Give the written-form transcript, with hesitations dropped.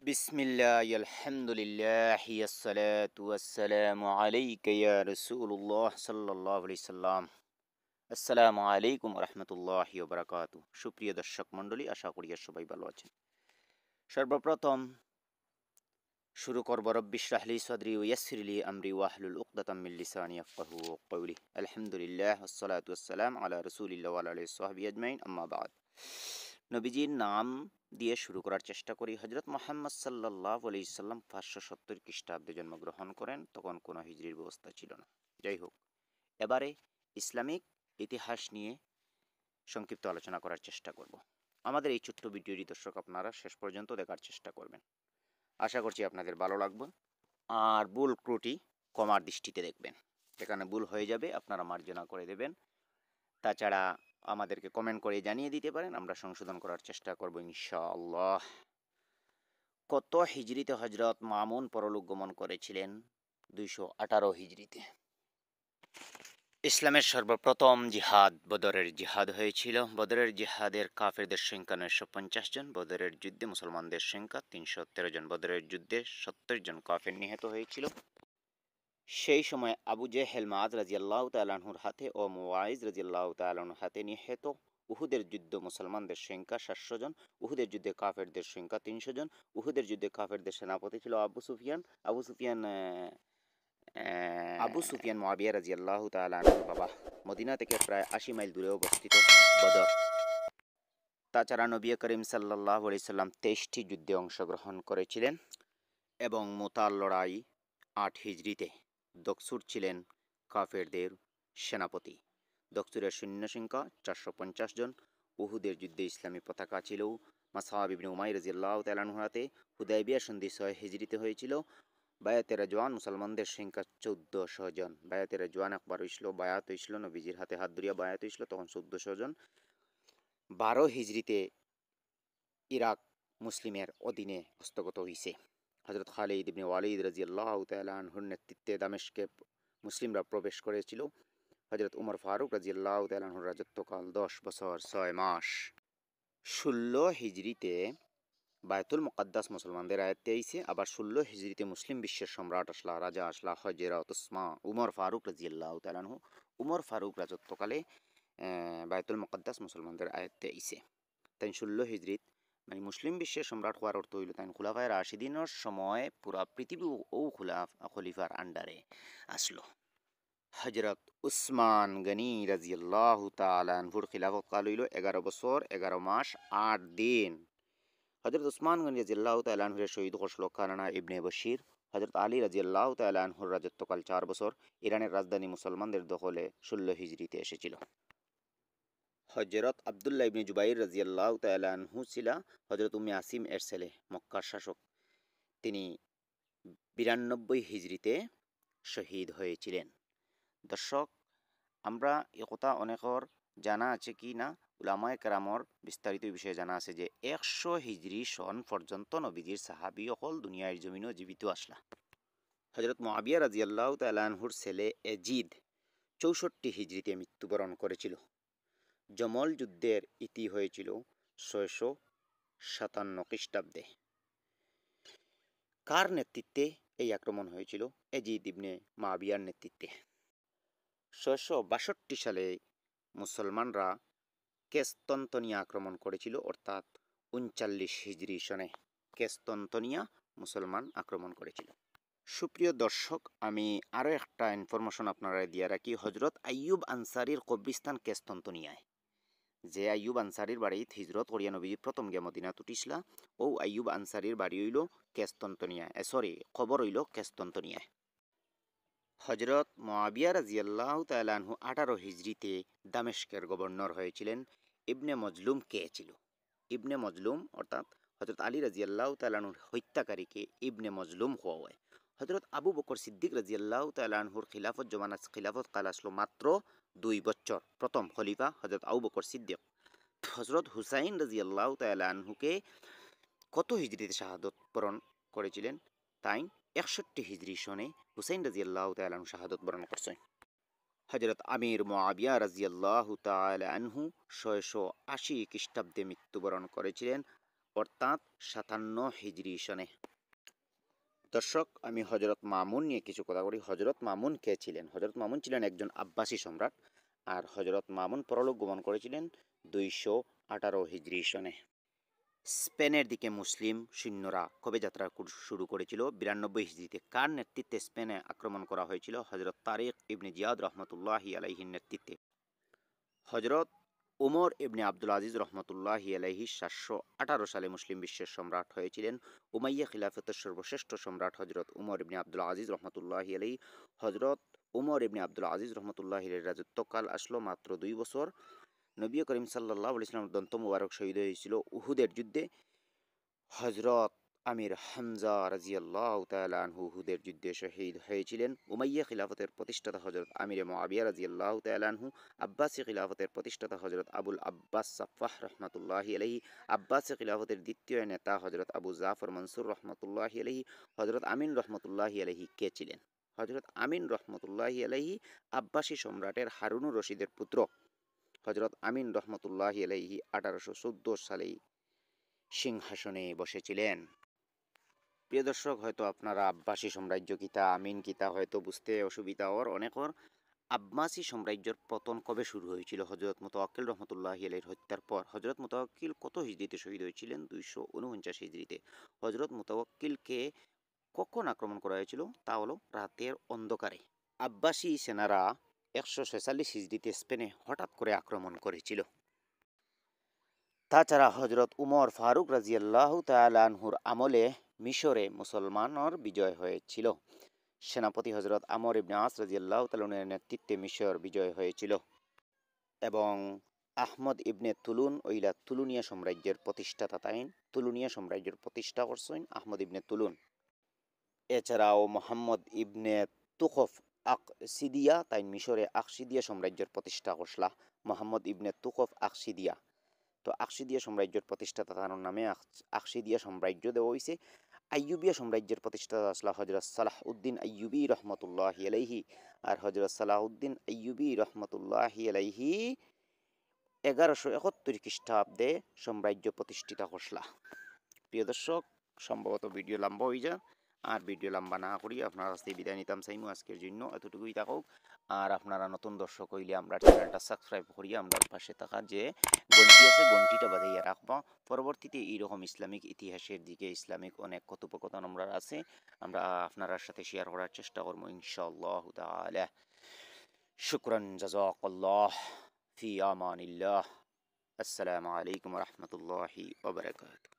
বিসমিল্লাহ আলহামদুলিল্লাহ আসসালাতু ওয়াসসালামু আলাইকা ইয়া রাসূলুল্লাহ সাল্লাল্লাহু আলাইহি সাল্লাম। আসসালামু আলাইকুম ওয়া রাহমাতুল্লাহি ওয়া বারাকাতুহু। সুপ্রিয় দর্শক মণ্ডলী, আশা করি সবাই ভালো আছেন। সর্বপ্রথম শুরু করব রব্বি ইশরাহ লি সাদরি ওয়া ইয়াসসির লি আমরি ওয়াহলুল উকদাতাম মিন লিসানি ইয়াফকাহু কওলি। আলহামদুলিল্লাহ ওয়াসসালাতু ওয়াসসালাম আলা রাসূলিল্লাহ ওয়া আলা আলিহি ওয়া সাহবিহি আজমাইন, আম্মা বাদ। নবীজির নাম দিয়ে শুরু করার চেষ্টা করি। হজরত মোহাম্মদ সাল্লাল্লাহু আলাইহি সাল্লাম 570 খ্রিস্টাব্দে জন্মগ্রহণ করেন। তখন কোনো হিজরির ব্যবস্থা ছিল না। যাই হোক, এবারে ইসলামিক ইতিহাস নিয়ে সংক্ষিপ্ত আলোচনা করার চেষ্টা করব। আমাদের এই ছোট্ট ভিডিওটি দর্শক আপনারা শেষ পর্যন্ত দেখার চেষ্টা করবেন। আশা করছি আপনাদের ভালো লাগবে। আর ভুল ত্রুটি ক্ষমার দৃষ্টিতে দেখবেন। যেখানে ভুল হয়ে যাবে আপনারা মার্জনা করে দেবেন। তাছাড়া আমাদেরকে কমেন্ট করে জানিয়ে দিতে পারেন, আমরা সংশোধন করার চেষ্টা করব ইনশাআল্লাহ। কত হিজরিতে হজরত মামুন পরলোক গমন করেছিলেন? 218 হিজরিতে। ইসলামের সর্বপ্রথম জিহাদ বদরের জিহাদ হয়েছিল। বদরের জিহাদের কাফেরদের সংখ্যা 950 জন। বদরের যুদ্ধে মুসলমানদের সংখ্যা 313 জন। বদরের যুদ্ধে 70 জন কাফের নিহত হয়েছিল। সেই সময় আবু জেহেল মাআদ রাদিয়াল্লাহু তাআলা আনহুর হাতে ও মুআইজ রাদিয়াল্লাহু তাআলা আনহুর হাতে নিহত। উহুদের যুদ্ধ মুসলমানদের সংখ্যা 700 জন। উহুদের যুদ্ধে কাফেরদের সংখ্যা 300 জন। উহুদের যুদ্ধে কাফেরদের সেনাপতি ছিল আবু সুফিয়ান। আবু সুফিয়ান মুআবিয়া রাদিয়াল্লাহু তাআলা আনহুর বাবা। মদিনা থেকে প্রায় 80 মাইল দূরে অবস্থিত বদর। তাছাড়া নবী করিম সাল্লাল্লাহু আলাইহি সাল্লাম 23টি যুদ্ধে অংশগ্রহণ করেছিলেন এবং মুতার লড়াই 8 হিজরিতে। দকসুর ছিলেন কাফেরদের সেনাপতি। দকসুরের সৈন্য সংখ্যা 450 জন। উহুদের যুদ্ধে ইসলামী পতাকা ছিল মাসআব ইবনে উমাইর রাদিয়াল্লাহু তাআলা আনহুর হাতে। হুদায়বিয়া সন্ধি 6 হিজরিতে হয়েছিল। বায়াতে রেজওয়ান মুসলমানদের সংখ্যা 1400 জন। বায়াতে রেজওয়ান একবার হয়েছিল, বায়াত হয়েছিল নবীজির হাতে হাত ধরিয়া বায়াত হয়েছিল, তখন 1400 জন। 12 হিজরিতে ইরাক মুসলিমের অধীনে হস্তগত হয়েছে। হজরত খালিদ ইবনে ওয়ালিদ রাদিয়াল্লাহু তাআলা আনহুর নেতৃত্বে দামেস্কে মুসলিমরা প্রবেশ করেছিল। হজরত উমর ফারুক রাদিয়াল্লাহু তাআলা আনহুর রাজত্বকাল 10 বছর 6 মাস। 16 হিজরিতে বায়তুল মুকাদ্দাস মুসলমানদের আয়ত্তে আইছে। আবার 16 হিজরিতে মুসলিম বিশ্বের সম্রাট আসলা, রাজা আসলা হযরত উমর ফারুক রাদিয়াল্লাহু তাআলা আনহু। উমর ফারুক রাজত্বকালে বায়তুল মুকাদ্দাস মুসলমানদের আয়ত্তে আইছে। তাই 16 হিজরিত মানে মুসলিম বিশ্বের সম্রাট হওয়ার অর্থ হইল তাই খুলাফায়ে রাশিদিনের সময় পুরা পৃথিবী ও খলিফার আন্ডারে আসলো। হজরত উসমান গনি রাদিয়াল্লাহু তাআলা আনহুর খিলাফত কাল হইল 11 বছর 11 মাস 8 দিন। হজরত উসমান গনি রাদিয়াল্লাহু তাআলা আনহুর শহীদ করছিল কানানা ইবনে বশির। হজরত আলী রাদিয়াল্লাহু তাআলা আনহুর রাজত্বকাল 4 বছর। ইরানের রাজধানী মুসলমানদের দখলে 16 হিজরিতে এসেছিল। হজরত আবদুল্লাহ ইবনে জুবাইর রাদিয়াল্লাহু তাআলা আনহু ছিলা হজরত উম্মে আসিম এর ছেলে, মক্কার শাসক। তিনি 92 হিজরিতে শহীদ হয়েছিলেন। দর্শক, আমরা এ কথা অনেকের জানা আছে কি না, উলামায়ে কেরামর বিস্তারিত বিষয়ে জানা আছে যে 100 হিজরি সন পর্যন্ত নবীজির সাহাবী অকল দুনিয়ার জমিনও জীবিত আসলা। হজরত মুআবিয়া রাদিয়াল্লাহু তাআলা আনহুর ছেলে এজিদ 64 হিজরিতে মৃত্যুবরণ করেছিল। জমল যুদ্ধের ইতি হয়েছিল 657 খ্রিস্টাব্দে। কার নেতৃত্বে এই আক্রমণ হয়েছিল? এজিদ ইবনে মুআবিয়ার নেতৃত্বে। 662 সালে মুসলমানরা কেস্তন্তনিয়া আক্রমণ করেছিল, অর্থাৎ 39 হিজরি সনে কেস্তন্তনিয়া মুসলমান আক্রমণ করেছিল। সুপ্রিয় দর্শক, আমি আরও একটা ইনফরমেশন আপনারা দিয়ে রাখি। হজরত আইয়ুব আনসারির কবরিস্তান কেস্তন্তনিয়ায়। যে আইয়ুব আনসারির বাড়িত হিজরত করিয়া নবী প্রথম গিয়া মদিনাত উঠিসলা, ও আইয়ুব আনসারির বাড়ি হইল কেস্তন্তনিয়ায়, খবর হইল কেস্তন্তনিয়ায়। হজরত মুআবিয়া রাদিয়াল্লাহু তাআলা আনহু 18 হিজরিতে দামেস্কের গভর্নর হয়েছিলেন। ইবনে মজলুম কে ছিল? ইবনে মজলুম অর্থাৎ হজরত আলী রাদিয়াল্লাহু তাআলা আনহুর হত্যাকারীকে ইবনে মজলুম হওয়া হয়। হজরত আবু বকর সিদ্দিক রাদিয়াল্লাহু তাআলা আনহুর খিলাফত কাল আসলো মাত্র 2 বছর। প্রথম খলিফা হজরত আবু বকর সিদ্দিক। হজরত হুসাইন রাদিয়াল্লাহু তাআলা আনহুকে কত হিজরিতে শাহাদত বরণ করেছিলেন? তাই 61 হিজরি সনে হুসাইন রাদিয়াল্লাহু তাআলা আনহু শাহাদত বরণ করছেন। হজরত আমির মুআবিয়া রাদিয়াল্লাহু তাআলা আনহু 680 খ্রিস্টাব্দে মৃত্যুবরণ করেছিলেন। অর্থাৎ 57 হিজরি সনে। দর্শক, আমি হজরত মামুন নিয়ে কিছু কথা বলি। হজরত মামুন কে ছিলেন? হজরত মামুন ছিলেন একজন আব্বাসী সম্রাট, আর হজরত মামুন পরলোক গমন করেছিলেন 218 হিজরি সনে। স্পেনের দিকে মুসলিম সৈন্যরা কবে যাত্রা শুরু করেছিল? 92 হিজরিতে। কার নেতৃত্বে স্পেনে আক্রমণ করা হয়েছিল? হজরত তারিক ইবনে জিয়াদ রহমতুল্লাহি আলাইহির নেতৃত্বে। হজরত উমর ইবনে আব্দুল আজিজ রহমতুল্লাহি আলাইহি 718 সালে মুসলিম বিশ্বের সম্রাট হয়েছিলেন। উমাইয়া খিলাফতের সর্বশ্রেষ্ঠ সম্রাট হজরত উমর ইবনে আব্দুল আজিজ রহমতুল্লাহি আলাইহি। হজরত উমর ইবনে আব্দুল আজিজ রহমতুল্লাহি আলাইহির রাজত্বকাল আসলো মাত্র 2 বছর। নবী করিম সাল্লাল্লাহু আলাইহি ওয়াসাল্লামের দন্ত মুবারক শহীদ হয়েছিল উহুদের যুদ্ধে। হজরত আমির হামজা রাজিয়াল্লাহু তাআলা আনহু উহুদের যুদ্ধে শহীদ হয়েছিলেন। উমাইয়া খিলাফতের প্রতিষ্ঠাতা হজরত আমির মুআবিয়া রাজিয়াল্লাহু তাআলা আনহু। আব্বাসী খিলাফতের প্রতিষ্ঠাতা হজরত আবুল আব্বাস সাফফাহ রহমাতুল্লাহি আলাইহি। আব্বাসী খিলাফতের দ্বিতীয় নেতা হজরত আবু জাফর মনসুর রহমাতুল্লাহি আলাইহি। হজরত আমিন রহমাতুল্লাহি আলাইহি কে ছিলেন? হজরত আমিন রহমাতুল্লাহি আলাইহি আব্বাসী সম্রাটের হারুনুর রশিদের পুত্র। হজরত আমিন রহমতুল্লাহি আলাইহি 1814 সালেই সিংহাসনে বসেছিলেন। প্রিয় দর্শক, হয়তো আপনারা আব্বাসী সাম্রাজ্য কিতা, আমিন কিতা হয়তো বুঝতে অসুবিধা ওর অনেকর। আব্বাসী সাম্রাজ্যের পতন কবে শুরু হয়েছিল? হজরত মুতাওয়াক্কিল রহমতুল্লাহি আলাইহির হত্যার পর। হজরত মুতাওয়াক্কিল কত হিজরিতে শহীদ হয়েছিলেন? 249 হিজরিতে। হজরত মুতাওয়াক্কিলকে কখন আক্রমণ করা হয়েছিল? তা হলো রাতের অন্ধকারে। আব্বাসী সেনারা 146 হিজরিতে স্পেনে হঠাৎ করে আক্রমণ করেছিল। তাছাড়া হজরত উমর ফারুক রাজিয়াল্লাহু তাআলা আনহুর আমলে মিশরে মুসলমানের বিজয় হয়েছিল। সেনাপতি হজরত আমর ইবনে আস রাজিয়াল্লাহু তাআলার নেতৃত্বে মিশর বিজয় হয়েছিল এবং আহমদ ইবনে তুলুন ওইলা তুলুনিয়া সাম্রাজ্যের প্রতিষ্ঠাতা তাইন। তুলুনিয়া সাম্রাজ্যের প্রতিষ্ঠা করছেন আহমদ ইবনে তুলুন। এছাড়াও মোহাম্মদ ইবনে তুখফ আকসিদিয়া তাই মিশরে আকসিদিয়া সাম্রাজ্যের প্রতিষ্ঠা করসলা। মোহাম্মদ ইবনে তুখফ আকসিদিয়া। তো আকসিদিয়া সাম্রাজ্যের প্রতিষ্ঠাতা তার নামে আকসিদিয়া সাম্রাজ্য দেওয়া হয়েছে। আইয়ুবিয়া সাম্রাজ্যের প্রতিষ্ঠাতা আসলা হজরত সালাহ উদ্দিন আইয়ুবী রহমতুল্লাহি আলাইহি। আর হজরত সালাহ উদ্দিন আইয়ুবী রহমতুল্লাহি আলাইহি 1171 খ্রিস্টাব্দে সাম্রাজ্য প্রতিষ্ঠিত করসলা। প্রিয় দর্শক, সম্ভবত ভিডিও লম্বা হয়ে যায়, আর ভিডিও লম্বা না করি আপনার কাছ থেকে বিদায় নিতাম চাইমু আজকের জন্য। এতটুকুই থাকুক। আর আপনারা নতুন দর্শক হইলে আমরা চ্যানেলটা সাবস্ক্রাইব করিয়া আমরা পাশে থাকা যে ঘন্টি আছে ঘন্টিটা বাজাইয়া রাখবো। পরবর্তীতে এইরকম ইসলামিক ইতিহাসের দিকে ইসলামিক অনেক কথোপকথন আমরা আছে, আমরা আপনার সাথে শেয়ার করার চেষ্টা করবো ইনশাআল্লাহু তাআলা। শুকরান জাযাকাল্লাহ ফি আমানিল্লাহ। আসসালামু আলাইকুম ওয়া রাহমাতুল্লাহি ওয়া বারাকাতুহু।